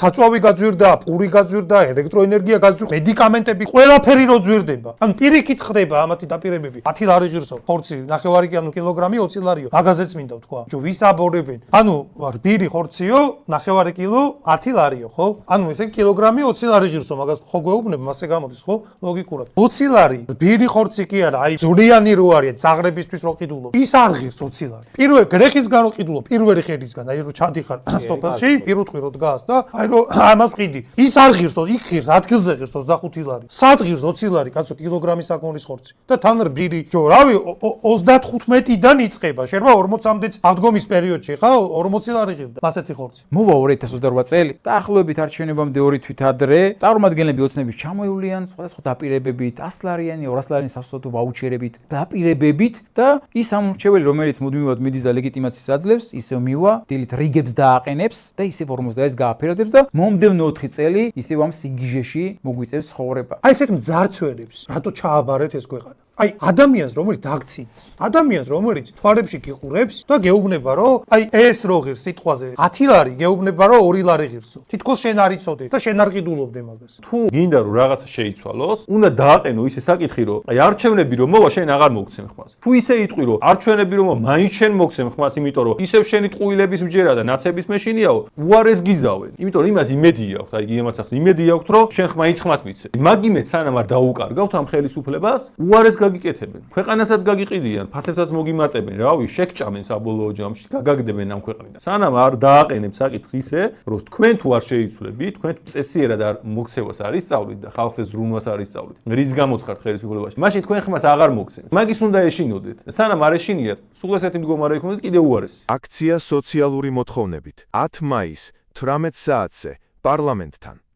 საწვავი გაძვირდა, პური გაძვირდა, ელექტროენერგია გაძვირდა, მედიკამენტები, ყველაფერი რო ძვირდება. ანუ პირიქით ხდება ამათი დაპირებები. 10 ლარი ღირსო, ხორცი, ნახევარი კილოგრამი 20 ლარიო. მაგაზეც მინდა ვთქვა. ვის აბორებენ? ანუ რბილი ხორციო, ნახევარი კილო 10 ლარიო, ხო? ანუ ესე კილოგრამი 20 ლარი ღირსო, მაგას ხო გვეუბნება, მასე გამოდის, ხო? ლოგიკურად. 20 ლარი რბილი ხორცი კი არა, აი ზურიანი რო არის, წაღრებისთვის რო ყიდულობ. ის არ ღირს 20 ლარი. პირველ გრეხისგან რო ყიდულობ, პირველი ხელისგან, აი რო ჩადიხარ სოფელში, პირუტყვი რო დგას და აი რო ამას ყიდი. ის არ ღირსო, იქ ღირს, ადგილზე ღირს 25 ლარი. სად ღირს 20 ლარი, კაცო, კილოგრამის საკონის ხორცი. და თან რბილი, რავი, 35-დან იწყება. შეიძლება 40-მდეც აღდგომის პერიოდში, ხა, 40 ლარი ღირდა. ასეთი ხორცი. მოვა 2028 წელი, დაახლოებით არჩევნებამდე 2 თვით ადრე, წარმომადგენლები ოცნების ჩამოივლიან სხვადასხვა დაპირებებით, 100 ლარიანი, 200 ლარიანი სასოცავო ვაუჩერებით, დაპირებებით და ის ამორჩეველი, რომელიც მუდმივად მიდის და ლეგიტიმაციას აძლევს, ისევ მივა, დილით რიგებს დააყენებს და ისევ 50-ს გააფერადებს და მომდევნო 4 წელი ისევ ამ სიგიჟეში მოგვიწევს ცხოვრება. აი ესეთ მძარცველებს, რატო ჩააბარეთ ეს ქვეყანა? აი ადამიანს რომელიც დაგცინეს, ადამიანს რომელიც თვალებში გიყურებს და გეუბნება რომ აი ეს რო ღირს სიტყვაზე 10 ლარი, გეუბნება რომ 2 ლარი ღირსო. თითქოს შენ არ იცოდე და შენ არ ყიდულობდე მაგას. თუ გინდა რომ რაღაცა შეიცვალოს, უნდა დააყენო ისე საკითხი რომ აი არჩევნები რომ მოვა შენ აღარ მოგცემ ხმას. თუ ისე იტყვი რომ არჩევნები რომ მოვა მაინც შენ მოგცემ ხმას, იმიტომ რომ ისევ შენი ტყუილების მჯერა და ნაცების მეშინიაო, უარეს გიზავენ. იმიტომ რომ იმათ იმედი აქვს, აი იმათ ახს იმედი აქვს რომ შენ მაინც ხმას მიცე. მაგიმეთ სანამ არ დაუკარგავთ ამ ხელისუფლებას, უარეს გაგიკეთებენ. ქვეყანასაც გაგიყიდიან, ფასებსაც მოგიმატებენ, რავი, შეგჭამენ საბოლოო ჯამში, გაგაგდებენ ამ ქვეყნიდან. სანამ არ დააყენებ საკითხს ისე, რომ თქვენ თუ არ შეიცვლებით, თქვენ წესიერად არ მოქცევას არ ისწავლით და ხალხზე ზრუნვას არ ისწავლით. რის გამოც ხართ ხელისუფლებაში? მაშინ თქვენ ხმას აღარ მოგცემთ. მაგის უნდა ეშინოდეთ. სანამ არ ეშინიათ, სულ ესეთი მდგომარე იქნებით კიდევ უარესი. აქცია სოციალური მოთხოვნებით 10 მაისს 18 საათზე პარლამენტთან.